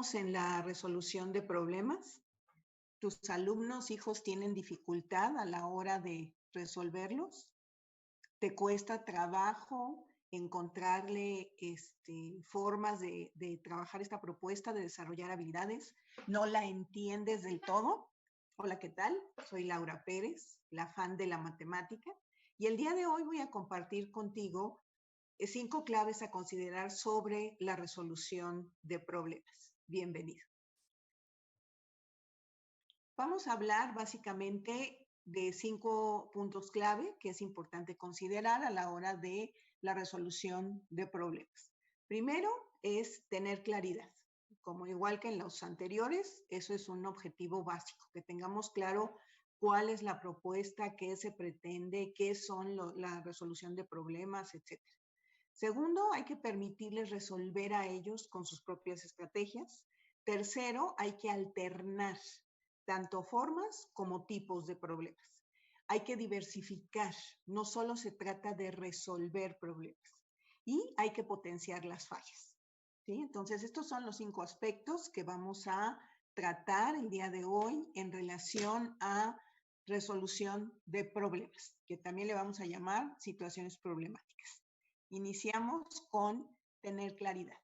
En la resolución de problemas. ¿Tus alumnos, hijos, tienen dificultad a la hora de resolverlos? ¿Te cuesta trabajo encontrarle formas de trabajar esta propuesta, de desarrollar habilidades? ¿No la entiendes del todo? Hola, ¿qué tal? Soy Laura Pérez, la fan de la matemática, y el día de hoy voy a compartir contigo 5 claves a considerar sobre la resolución de problemas. Bienvenido. Vamos a hablar básicamente de 5 puntos clave que es importante considerar a la hora de la resolución de problemas. Primero es tener claridad. Como igual que en los anteriores, eso es un objetivo básico, que tengamos claro cuál es la propuesta, qué se pretende, qué son la resolución de problemas, etc. Segundo, hay que permitirles resolver a ellos con sus propias estrategias. Tercero, hay que alternar tanto formas como tipos de problemas. Hay que diversificar, no solo se trata de resolver problemas. Y hay que potenciar las fallas. ¿Sí? Entonces, estos son los 5 aspectos que vamos a tratar el día de hoy en relación a resolución de problemas, que también le vamos a llamar situaciones problemáticas. Iniciamos con tener claridad.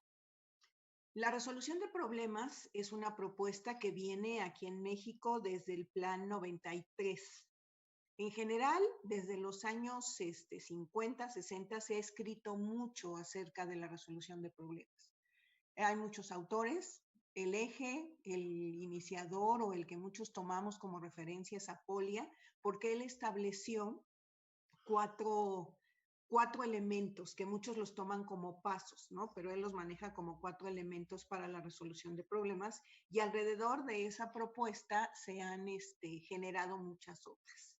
La resolución de problemas es una propuesta que viene aquí en México desde el Plan 93. En general, desde los años 50, 60, se ha escrito mucho acerca de la resolución de problemas. Hay muchos autores. El eje, el iniciador o el que muchos tomamos como referencia es Apolya, porque él estableció cuatro elementos que muchos los toman como pasos, ¿no? Pero él los maneja como 4 elementos para la resolución de problemas, y alrededor de esa propuesta se han generado muchas otras.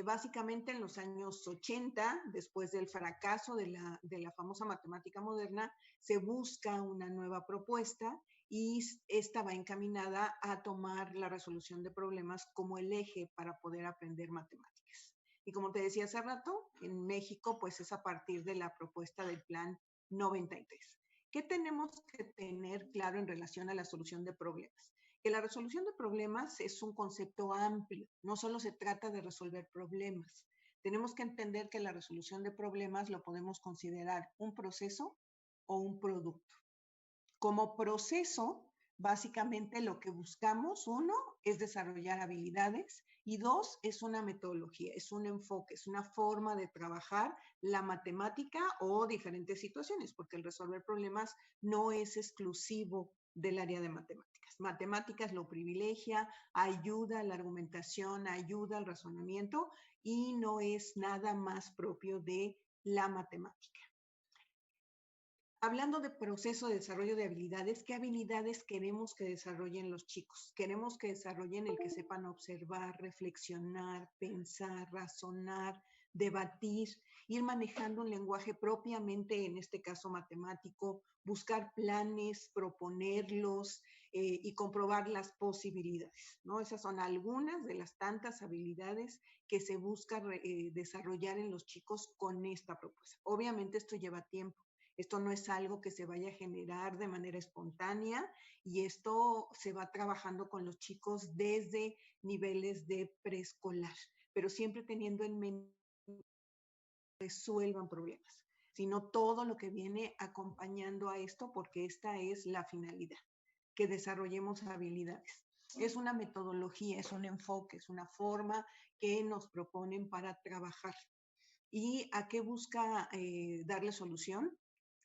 Básicamente en los años 80, después del fracaso de la famosa matemática moderna, se busca una nueva propuesta y esta va encaminada a tomar la resolución de problemas como el eje para poder aprender matemáticas. Y como te decía hace rato, en México pues es a partir de la propuesta del Plan 93. ¿Qué tenemos que tener claro en relación a la solución de problemas? Que la resolución de problemas es un concepto amplio, no solo se trata de resolver problemas. Tenemos que entender que la resolución de problemas lo podemos considerar un proceso o un producto. Como proceso, básicamente lo que buscamos, 1, es desarrollar habilidades, y 2, es una metodología, es un enfoque, es una forma de trabajar la matemática o diferentes situaciones, porque el resolver problemas no es exclusivo del área de matemáticas. Matemáticas lo privilegia, ayuda a la argumentación, ayuda al razonamiento, y no es nada más propio de la matemática. Hablando de proceso de desarrollo de habilidades, ¿qué habilidades queremos que desarrollen los chicos? Queremos que desarrollen el que sepan observar, reflexionar, pensar, razonar, debatir, ir manejando un lenguaje propiamente, en este caso matemático, buscar planes, proponerlos y comprobar las posibilidades, ¿no? Esas son algunas de las tantas habilidades que se busca desarrollar en los chicos con esta propuesta. Obviamente esto lleva tiempo. Esto no es algo que se vaya a generar de manera espontánea, y esto se va trabajando con los chicos desde niveles de preescolar, pero siempre teniendo en mente que resuelvan problemas, sino todo lo que viene acompañando a esto, porque esta es la finalidad, que desarrollemos habilidades. Es una metodología, es un enfoque, es una forma que nos proponen para trabajar. ¿Y a qué busca darle solución?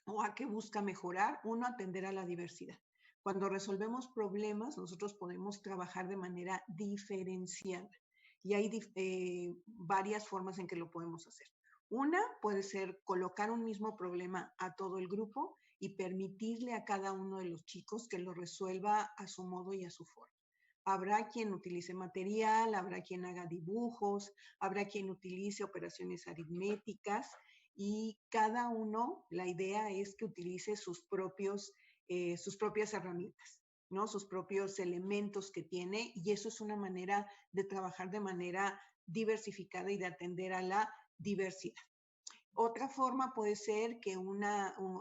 ¿O a qué busca mejorar? 1, atender a la diversidad. Cuando resolvemos problemas, nosotros podemos trabajar de manera diferenciada, y hay varias formas en que lo podemos hacer. Una puede ser colocar un mismo problema a todo el grupo y permitirle a cada uno de los chicos que lo resuelva a su modo y a su forma. Habrá quien utilice material, habrá quien haga dibujos, habrá quien utilice operaciones aritméticas, y cada uno, la idea es que utilice sus propias herramientas, ¿no? Sus propios elementos que tiene, y eso es una manera de trabajar de manera diversificada y de atender a la diversidad. Otra forma puede ser que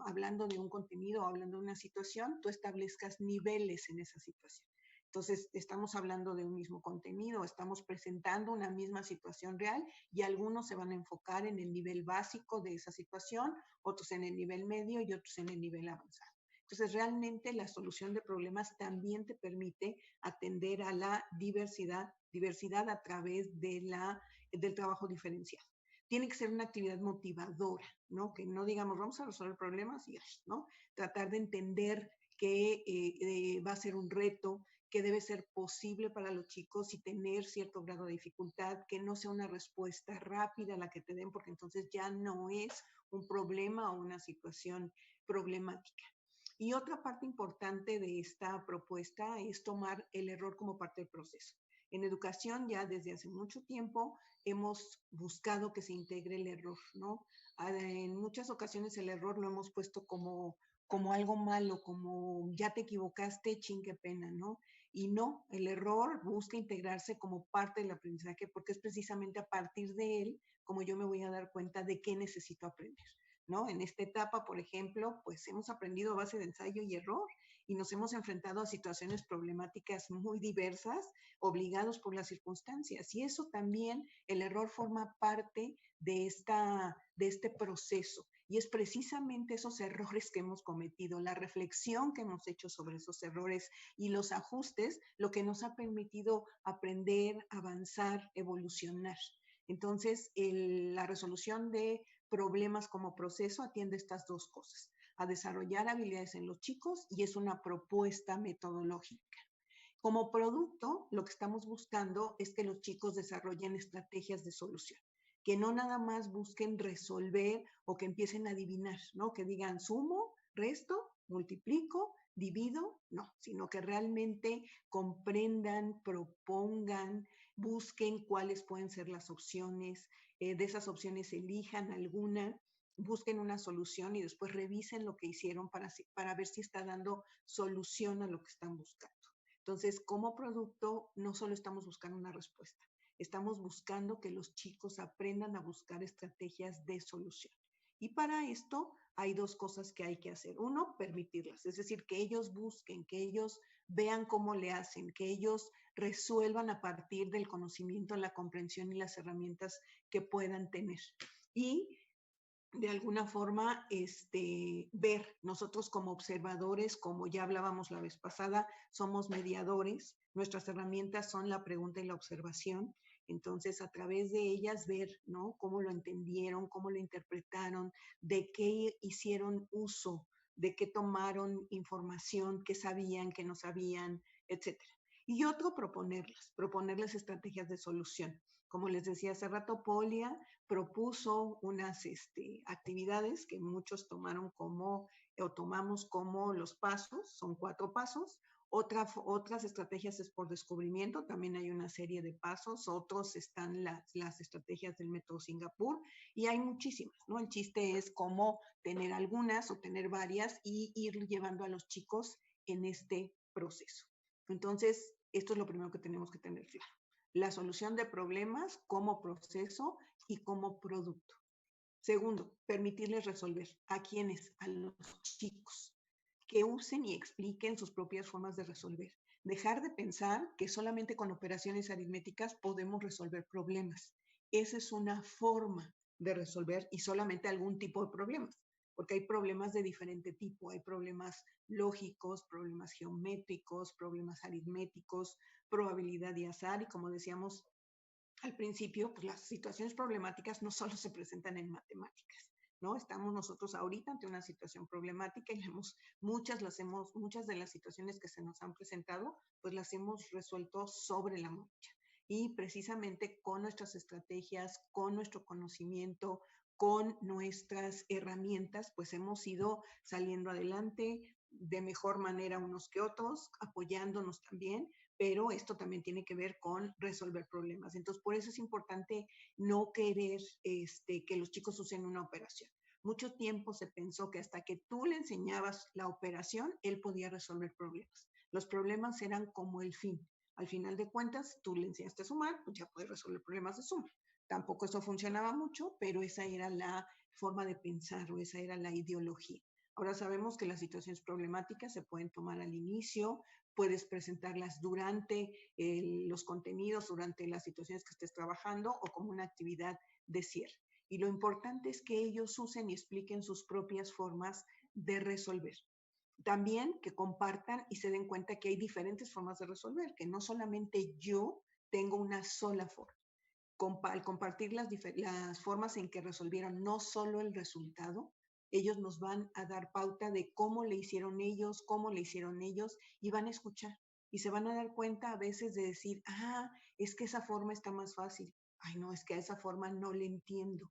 hablando de un contenido o hablando de una situación, tú establezcas niveles en esa situación. Entonces, estamos hablando de un mismo contenido, estamos presentando una misma situación real y algunos se van a enfocar en el nivel básico de esa situación, otros en el nivel medio y otros en el nivel avanzado. Entonces, realmente la solución de problemas también te permite atender a la diversidad a través del trabajo diferenciado. Tiene que ser una actividad motivadora, ¿no? Que no digamos, vamos a resolver problemas y ya, ¿no? Tratar de entender que va a ser un reto, que debe ser posible para los chicos y tener cierto grado de dificultad, que no sea una respuesta rápida la que te den, porque entonces ya no es un problema o una situación problemática. Y otra parte importante de esta propuesta es tomar el error como parte del proceso. En educación ya desde hace mucho tiempo hemos buscado que se integre el error, ¿no? En muchas ocasiones el error lo hemos puesto como algo malo, como ya te equivocaste, ching, qué pena, ¿no? Y no, el error busca integrarse como parte del aprendizaje porque es precisamente a partir de él como yo me voy a dar cuenta de qué necesito aprender, ¿no? En esta etapa, por ejemplo, pues hemos aprendido a base de ensayo y error y nos hemos enfrentado a situaciones problemáticas muy diversas, obligados por las circunstancias. Y eso también, el error forma parte de este proceso. Y es precisamente esos errores que hemos cometido, la reflexión que hemos hecho sobre esos errores y los ajustes, lo que nos ha permitido aprender, avanzar, evolucionar. Entonces, la resolución de problemas como proceso atiende estas dos cosas, a desarrollar habilidades en los chicos y es una propuesta metodológica. Como producto, lo que estamos buscando es que los chicos desarrollen estrategias de solución, que no nada más busquen resolver o que empiecen a adivinar, ¿no? Que digan sumo, resto, multiplico, divido, no, sino que realmente comprendan, propongan, busquen cuáles pueden ser las opciones, de esas opciones elijan alguna, busquen una solución y después revisen lo que hicieron para ver si está dando solución a lo que están buscando. Entonces, como producto, no solo estamos buscando una respuesta, estamos buscando que los chicos aprendan a buscar estrategias de solución. Y para esto hay dos cosas que hay que hacer. Uno, permitirlas, es decir, que ellos busquen, que ellos vean cómo le hacen, que ellos resuelvan a partir del conocimiento, la comprensión y las herramientas que puedan tener. Y de alguna forma ver nosotros como observadores, como ya hablábamos la vez pasada, somos mediadores, nuestras herramientas son la pregunta y la observación, entonces a través de ellas ver, ¿no? Cómo lo entendieron, cómo lo interpretaron, de qué hicieron uso, de qué tomaron información, qué sabían, qué no sabían, etcétera. Y otro, proponerles estrategias de solución. Como les decía hace rato, Polia propuso unas actividades que muchos tomaron como, o tomamos como los pasos, son 4 pasos. Otras estrategias es por descubrimiento, también hay una serie de pasos, otros están las estrategias del método Singapur y hay muchísimas, ¿no? El chiste es cómo tener algunas o tener varias y ir llevando a los chicos en este proceso. Entonces, esto es lo primero que tenemos que tener claro. La solución de problemas como proceso y como producto. Segundo, permitirles resolver. ¿A quiénes? A los chicos. Que usen y expliquen sus propias formas de resolver. Dejar de pensar que solamente con operaciones aritméticas podemos resolver problemas. Esa es una forma de resolver y solamente algún tipo de problemas, porque hay problemas de diferente tipo. Hay problemas lógicos, problemas geométricos, problemas aritméticos, probabilidad y azar. Y como decíamos al principio, pues las situaciones problemáticas no solo se presentan en matemáticas, ¿no? Estamos nosotros ahorita ante una situación problemática y muchas de las situaciones que se nos han presentado, pues las hemos resuelto sobre la marcha. Y precisamente con nuestras estrategias, con nuestro conocimiento, con nuestras herramientas, pues hemos ido saliendo adelante de mejor manera unos que otros, apoyándonos también, pero esto también tiene que ver con resolver problemas. Entonces, por eso es importante no querer que los chicos usen una operación. Mucho tiempo se pensó que hasta que tú le enseñabas la operación, él podía resolver problemas. Los problemas eran como el fin. Al final de cuentas, tú le enseñaste a sumar, pues ya puedes resolver problemas de suma. Tampoco eso funcionaba mucho, pero esa era la forma de pensar o esa era la ideología. Ahora sabemos que las situaciones problemáticas se pueden tomar al inicio, puedes presentarlas durante los contenidos, durante las situaciones que estés trabajando o como una actividad de cierre. Y lo importante es que ellos usen y expliquen sus propias formas de resolver. También que compartan y se den cuenta que hay diferentes formas de resolver, que no solamente yo tengo una sola forma. Al compartir las formas en que resolvieron no solo el resultado, ellos nos van a dar pauta de cómo le hicieron ellos y van a escuchar. Y se van a dar cuenta a veces de decir, es que esa forma está más fácil. Ay, no, es que a esa forma no le entiendo.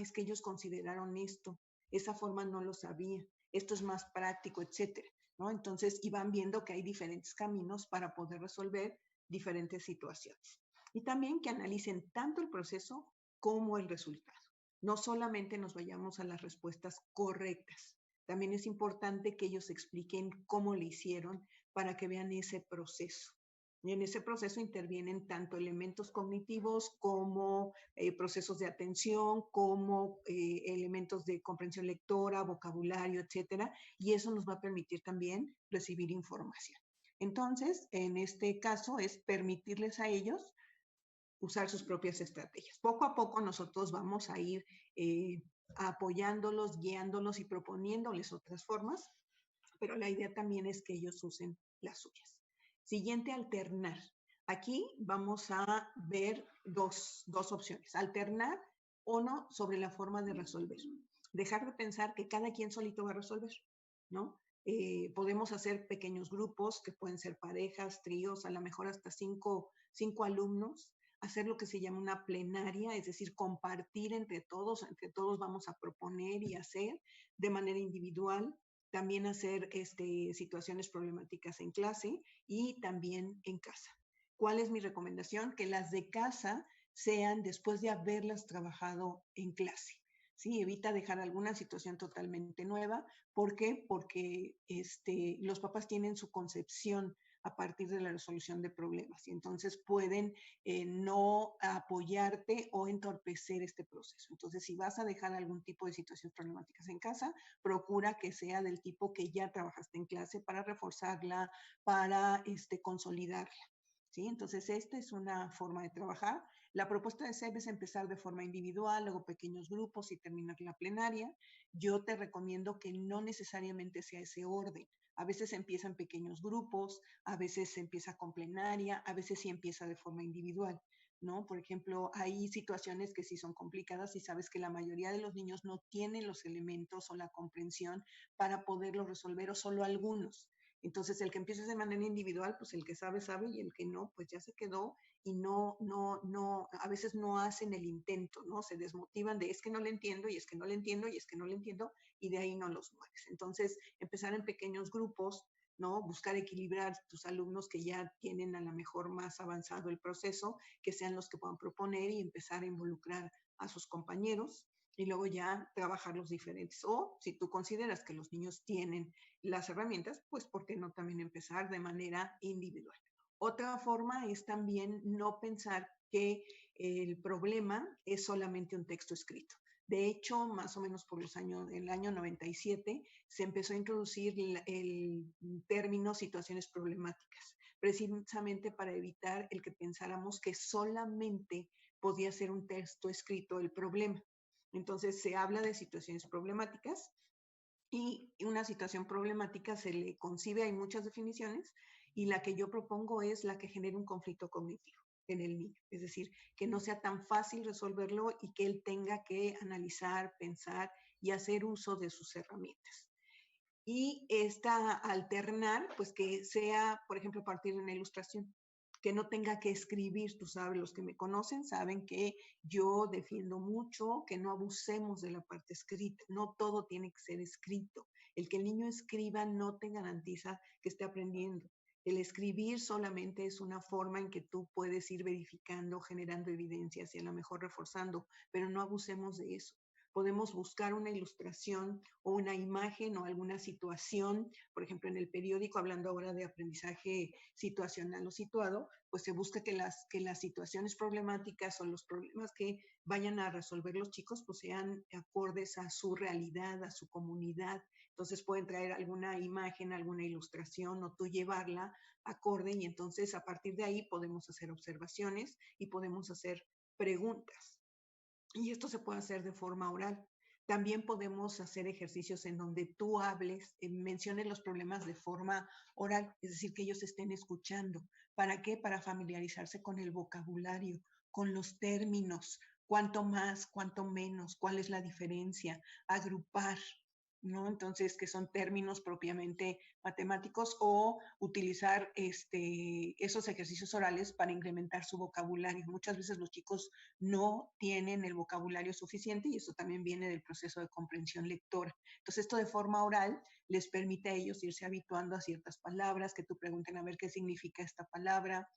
Es que ellos consideraron esto. Esa forma no lo sabía. Esto es más práctico, etcétera, ¿no? Entonces, y van viendo que hay diferentes caminos para poder resolver diferentes situaciones. Y también que analicen tanto el proceso como el resultado. No solamente nos vayamos a las respuestas correctas. También es importante que ellos expliquen cómo le hicieron para que vean ese proceso. Y en ese proceso intervienen tanto elementos cognitivos como procesos de atención, como elementos de comprensión lectora, vocabulario, etcétera. Y eso nos va a permitir también recibir información. Entonces, en este caso es permitirles a ellos usar sus propias estrategias. Poco a poco nosotros vamos a ir apoyándolos, guiándolos y proponiéndoles otras formas, pero la idea también es que ellos usen las suyas. Siguiente, alternar. Aquí vamos a ver dos opciones. Alternar o no sobre la forma de resolver. Dejar de pensar que cada quien solito va a resolver, ¿no? Podemos hacer pequeños grupos que pueden ser parejas, tríos, a lo mejor hasta cinco alumnos, hacer lo que se llama una plenaria, es decir, compartir entre todos vamos a proponer y hacer de manera individual, también hacer situaciones problemáticas en clase y también en casa. ¿Cuál es mi recomendación? Que las de casa sean después de haberlas trabajado en clase. ¿Sí? Evita dejar alguna situación totalmente nueva. ¿Por qué? Porque los papás tienen su concepción a partir de la resolución de problemas y entonces pueden no apoyarte o entorpecer este proceso. Entonces, si vas a dejar algún tipo de situaciones problemáticas en casa, procura que sea del tipo que ya trabajaste en clase para reforzarla, para consolidarla. ¿Sí? Entonces, esta es una forma de trabajar. La propuesta de SEB es empezar de forma individual, luego pequeños grupos y terminar la plenaria. Yo te recomiendo que no necesariamente sea ese orden. A veces empieza en pequeños grupos, a veces se empieza con plenaria, a veces sí empieza de forma individual, ¿no? Por ejemplo, hay situaciones que sí son complicadas y sabes que la mayoría de los niños no tienen los elementos o la comprensión para poderlo resolver o solo algunos. Entonces, el que empieza de manera individual, pues el que sabe, sabe, y el que no, pues ya se quedó y no, a veces no hacen el intento, ¿no? Se desmotivan de es que no le entiendo y es que no le entiendo y es que no le entiendo y de ahí no los mueves. Entonces, empezar en pequeños grupos, ¿no? Buscar equilibrar tus alumnos que ya tienen a lo mejor más avanzado el proceso, que sean los que puedan proponer y empezar a involucrar a sus compañeros y luego ya trabajar los diferentes. O si tú consideras que los niños tienen las herramientas, pues ¿por qué no también empezar de manera individual? Otra forma es también no pensar que el problema es solamente un texto escrito. De hecho, más o menos por el año 97, se empezó a introducir el término situaciones problemáticas, precisamente para evitar el que pensáramos que solamente podía ser un texto escrito el problema. Entonces, se habla de situaciones problemáticas y una situación problemática se le concibe, hay muchas definiciones, y la que yo propongo es la que genere un conflicto cognitivo en el niño. Es decir, que no sea tan fácil resolverlo y que él tenga que analizar, pensar y hacer uso de sus herramientas. Y esta alternar, pues que sea, por ejemplo, a partir de una ilustración, que no tenga que escribir. Tú sabes, los que me conocen saben que yo defiendo mucho que no abusemos de la parte escrita. No todo tiene que ser escrito. El que el niño escriba no te garantiza que esté aprendiendo. El escribir solamente es una forma en que tú puedes ir verificando, generando evidencias y a lo mejor reforzando, pero no abusemos de eso, podemos buscar una ilustración o una imagen o alguna situación, por ejemplo, en el periódico, hablando ahora de aprendizaje situacional o situado, pues se busca que las situaciones problemáticas o los problemas que vayan a resolver los chicos pues sean acordes a su realidad, a su comunidad. Entonces pueden traer alguna imagen, alguna ilustración o tú llevarla acorde y entonces a partir de ahí podemos hacer observaciones y podemos hacer preguntas. Y esto se puede hacer de forma oral. También podemos hacer ejercicios en donde tú hables, menciones los problemas de forma oral, es decir, que ellos estén escuchando. ¿Para qué? Para familiarizarse con el vocabulario, con los términos, cuánto más, cuánto menos, cuál es la diferencia, agrupar, ¿no? Entonces, que son términos propiamente matemáticos o utilizar esos ejercicios orales para incrementar su vocabulario. Muchas veces los chicos no tienen el vocabulario suficiente y eso también viene del proceso de comprensión lectora. Entonces, esto de forma oral les permite a ellos irse habituando a ciertas palabras, que tú pregunten a ver qué significa esta palabra,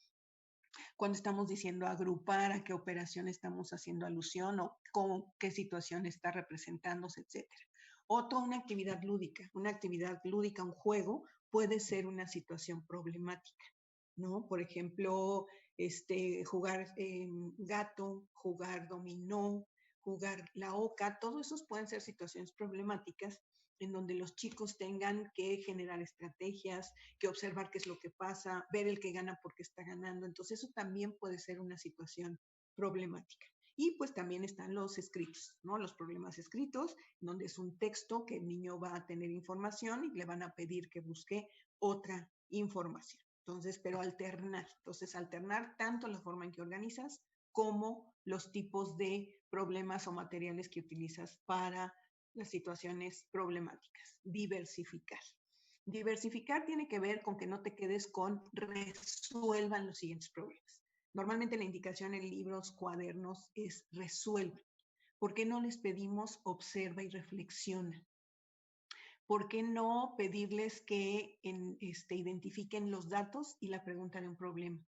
cuando estamos diciendo agrupar, a qué operación estamos haciendo alusión o con qué situación está representándose, etcétera. Otra, una actividad lúdica, un juego, puede ser una situación problemática, ¿no? Por ejemplo, jugar gato, jugar dominó, jugar la oca, todos esos pueden ser situaciones problemáticas en donde los chicos tengan que generar estrategias, que observar qué es lo que pasa, ver el que gana porque está ganando. Entonces eso también puede ser una situación problemática. Y pues también están los escritos, ¿no? Los problemas escritos, donde es un texto que el niño va a tener información y le van a pedir que busque otra información. Entonces, pero alternar. Entonces, alternar tanto la forma en que organizas como los tipos de problemas o materiales que utilizas para las situaciones problemáticas. Diversificar. Diversificar tiene que ver con que no te quedes con resuelvan los siguientes problemas. Normalmente la indicación en libros, cuadernos es resuelvan. ¿Por qué no les pedimos observa y reflexiona? ¿Por qué no pedirles que identifiquen los datos y la pregunta de un problema?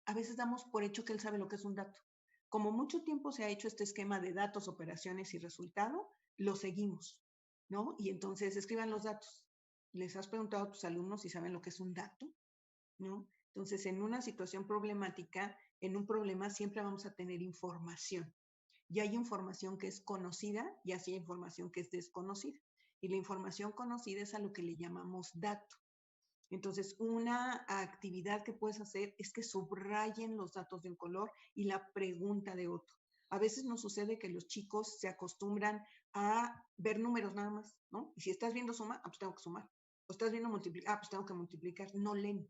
A veces damos por hecho que él sabe lo que es un dato. Como mucho tiempo se ha hecho este esquema de datos, operaciones y resultado, lo seguimos, ¿no? Y entonces escriban los datos. ¿Les has preguntado a tus alumnos si saben lo que es un dato? ¿No? Entonces, en una situación problemática, en un problema siempre vamos a tener información. Y hay información que es conocida y así hay información que es desconocida. Y la información conocida es a lo que le llamamos dato. Entonces, una actividad que puedes hacer es que subrayen los datos de un color y la pregunta de otro. A veces nos sucede que los chicos se acostumbran a ver números nada más, ¿no? Y si estás viendo suma, pues tengo que sumar. O estás viendo multiplicar, pues tengo que multiplicar. No leen,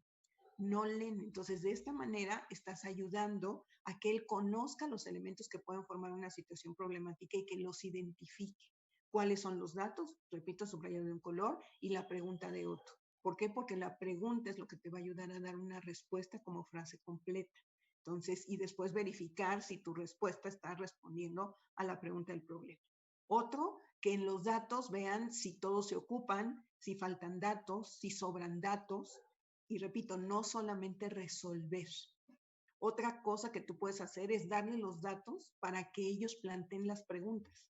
no leen. Entonces, de esta manera estás ayudando a que él conozca los elementos que pueden formar una situación problemática y que los identifique. ¿Cuáles son los datos? Repito, subrayado de un color y la pregunta de otro. ¿Por qué? Porque la pregunta es lo que te va a ayudar a dar una respuesta como frase completa. Entonces, y después verificar si tu respuesta está respondiendo a la pregunta del problema. Otro, que en los datos vean si todos se ocupan, si faltan datos, si sobran datos, y repito, no solamente resolver. Otra cosa que tú puedes hacer es darle los datos para que ellos planteen las preguntas.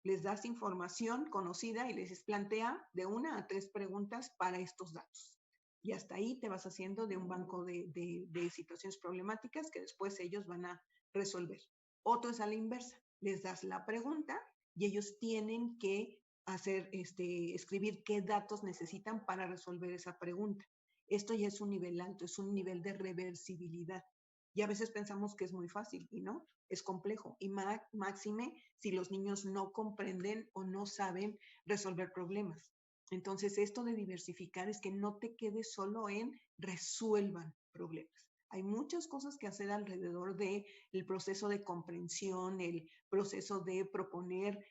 Les das información conocida y les plantea de 1 a 3 preguntas para estos datos. Y hasta ahí te vas haciendo de un banco de situaciones problemáticas que después ellos van a resolver. Otro es a la inversa. Les das la pregunta y ellos tienen que escribir qué datos necesitan para resolver esa pregunta. Esto ya es un nivel alto, es un nivel de reversibilidad. Y a veces pensamos que es muy fácil y no, es complejo. Y máxime si los niños no comprenden o no saben resolver problemas. Entonces, esto de diversificar es que no te quedes solo en resuelvan problemas. Hay muchas cosas que hacer alrededor del proceso de comprensión, el proceso de proponer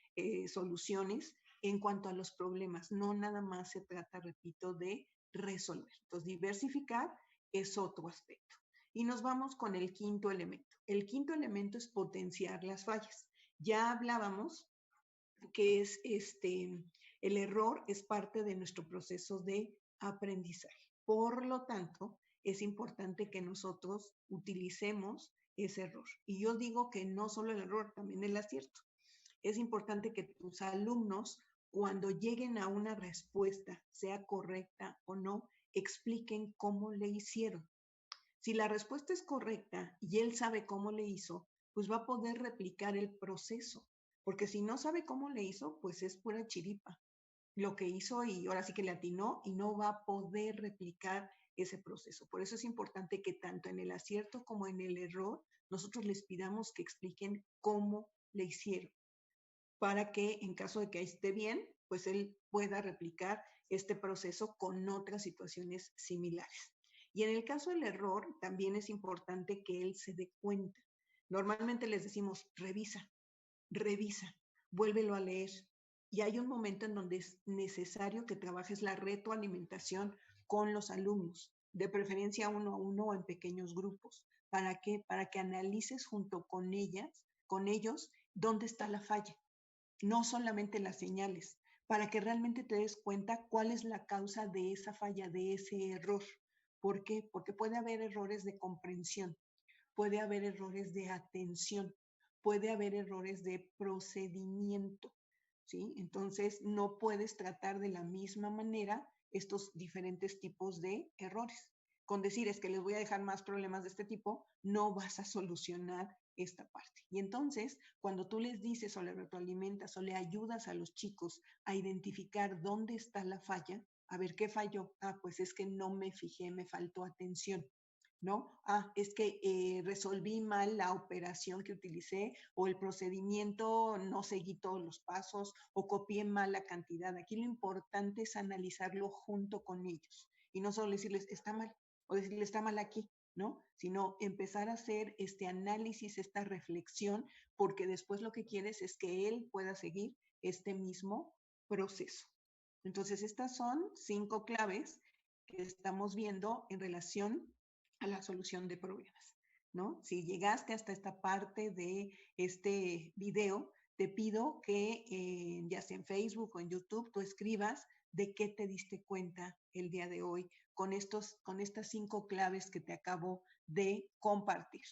soluciones en cuanto a los problemas. No nada más se trata, repito, de resolver. Entonces, diversificar es otro aspecto. Y nos vamos con el quinto elemento. El quinto elemento es potenciar las fallas. Ya hablábamos que es el error es parte de nuestro proceso de aprendizaje. Por lo tanto, es importante que nosotros utilicemos ese error. Y yo digo que no solo el error, también el acierto. Es importante que tus alumnos, cuando lleguen a una respuesta, sea correcta o no, expliquen cómo le hicieron. Si la respuesta es correcta y él sabe cómo le hizo, pues va a poder replicar el proceso, porque si no sabe cómo le hizo, pues es pura chiripa lo que hizo y ahora sí que le atinó y no va a poder replicar ese proceso. Por eso es importante que tanto en el acierto como en el error, nosotros les pidamos que expliquen cómo le hicieron, para que en caso de que esté bien, pues él pueda replicar este proceso con otras situaciones similares. Y en el caso del error, también es importante que él se dé cuenta. Normalmente les decimos, revisa, vuélvelo a leer. Y hay un momento en donde es necesario que trabajes la retroalimentación con los alumnos, de preferencia uno a uno o en pequeños grupos. ¿Para qué? Para que analices junto con ellas, con ellos, dónde está la falla, no solamente las señales, para que realmente te des cuenta cuál es la causa de esa falla, de ese error. ¿Por qué? Porque puede haber errores de comprensión, puede haber errores de atención, puede haber errores de procedimiento, ¿sí? Entonces, no puedes tratar de la misma manera estos diferentes tipos de errores. Con decir es que les voy a dejar más problemas de este tipo, no vas a solucionar esta parte. Y entonces, cuando tú les dices o le retroalimentas o le ayudas a los chicos a identificar dónde está la falla, a ver qué falló, pues es que no me fijé, me faltó atención. ¿No? Es que resolví mal la operación que utilicé o el procedimiento, no seguí todos los pasos o copié mal la cantidad. Aquí lo importante es analizarlo junto con ellos y no solo decirles está mal o decirles está mal aquí, ¿no? Sino empezar a hacer este análisis, esta reflexión, porque después lo que quieres es que él pueda seguir este mismo proceso. Entonces, estas son 5 claves que estamos viendo en relación a la solución de problemas, ¿no? Si llegaste hasta esta parte de este video, te pido que ya sea en Facebook o en YouTube, tú escribas de qué te diste cuenta el día de hoy con estas 5 claves que te acabo de compartir.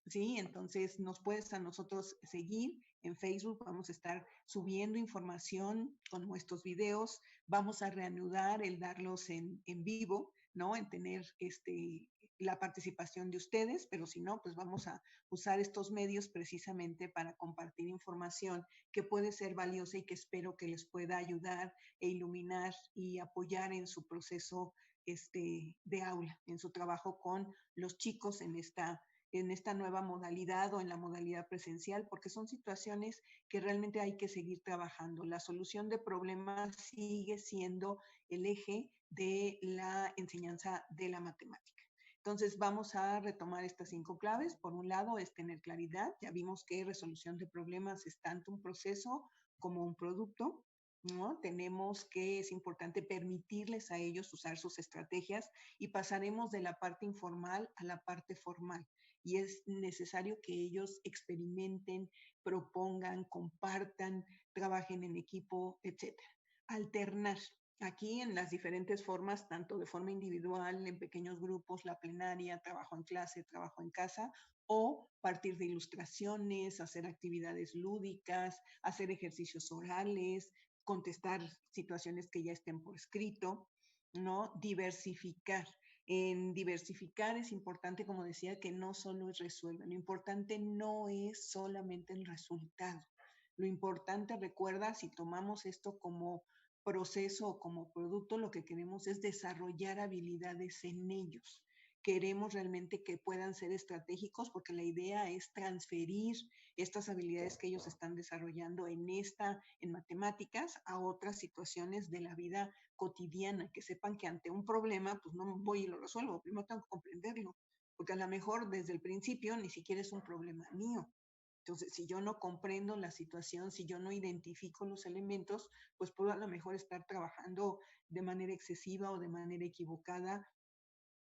¿Sí? Entonces nos puedes a nosotros seguir en Facebook, vamos a estar subiendo información con nuestros videos, vamos a reanudar el darlos en vivo, ¿no? En tener la participación de ustedes, pero si no, pues vamos a usar estos medios precisamente para compartir información que puede ser valiosa y que espero que les pueda ayudar e iluminar y apoyar en su proceso de aula, en su trabajo con los chicos en esta nueva modalidad o en la modalidad presencial, porque son situaciones que realmente hay que seguir trabajando. La solución de problemas sigue siendo el eje de la enseñanza de la matemática. Entonces vamos a retomar estas 5 claves. Por un lado es tener claridad. Ya vimos que resolución de problemas es tanto un proceso como un producto, ¿no? Tenemos que es importante permitirles a ellos usar sus estrategias y pasaremos de la parte informal a la parte formal. Y es necesario que ellos experimenten, propongan, compartan, trabajen en equipo, etcétera. Alternar. Aquí en las diferentes formas, tanto de forma individual, en pequeños grupos, la plenaria, trabajo en clase, trabajo en casa, o partir de ilustraciones, hacer actividades lúdicas, hacer ejercicios orales, contestar situaciones que ya estén por escrito, ¿no? Diversificar. En diversificar es importante, como decía, que no solo es resuelve. Lo importante no es solamente el resultado. Lo importante, recuerda, si tomamos esto como proceso o como producto, lo que queremos es desarrollar habilidades en ellos. Queremos realmente que puedan ser estratégicos porque la idea es transferir estas habilidades que ellos están desarrollando en matemáticas a otras situaciones de la vida cotidiana, que sepan que ante un problema, pues no voy y lo resuelvo, primero tengo que comprenderlo, porque a lo mejor desde el principio ni siquiera es un problema mío. Entonces, si yo no comprendo la situación, si yo no identifico los elementos, pues puedo a lo mejor estar trabajando de manera excesiva o de manera equivocada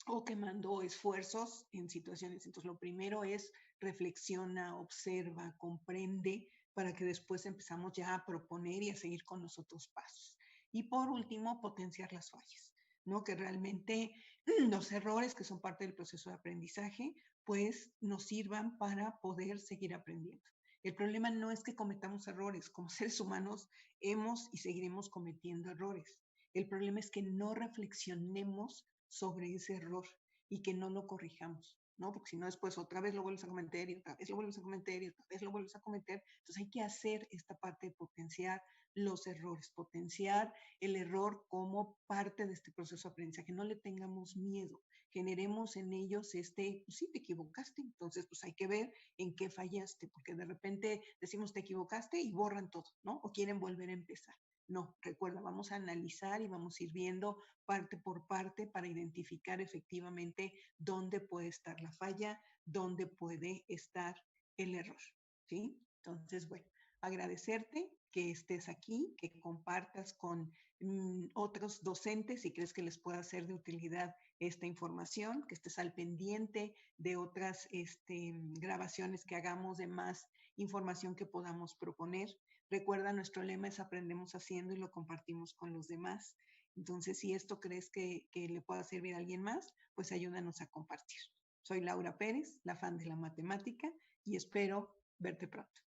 o quemando esfuerzos en situaciones. Entonces, lo primero es reflexiona, observa, comprende, para que después empezamos ya a proponer y a seguir con los otros pasos. Y por último, potenciar las fallas, ¿no? Que realmente los errores que son parte del proceso de aprendizaje, pues nos sirvan para poder seguir aprendiendo. El problema no es que cometamos errores. Como seres humanos hemos y seguiremos cometiendo errores. El problema es que no reflexionemos sobre ese error y que no lo corrijamos, ¿no? Porque si no, después otra vez lo vuelves a cometer y otra vez lo vuelves a cometer y otra vez lo vuelves a cometer. Entonces hay que hacer esta parte de potenciar los errores, potenciar el error como parte de este proceso de aprendizaje. No le tengamos miedo, generemos en ellos pues sí, te equivocaste, entonces pues hay que ver en qué fallaste, porque de repente decimos te equivocaste y borran todo, ¿no? O quieren volver a empezar. No, recuerda, vamos a analizar y vamos a ir viendo parte por parte para identificar efectivamente dónde puede estar la falla, dónde puede estar el error, ¿sí? Entonces, bueno, agradecerte que estés aquí, que compartas con otros docentes si crees que les pueda ser de utilidad esta información, que estés al pendiente de otras grabaciones que hagamos de más información que podamos proponer. Recuerda, nuestro lema es aprendemos haciendo y lo compartimos con los demás. Entonces, si esto crees que le pueda servir a alguien más, pues ayúdanos a compartir. Soy Laura Pérez, la fan de la matemática, y espero verte pronto.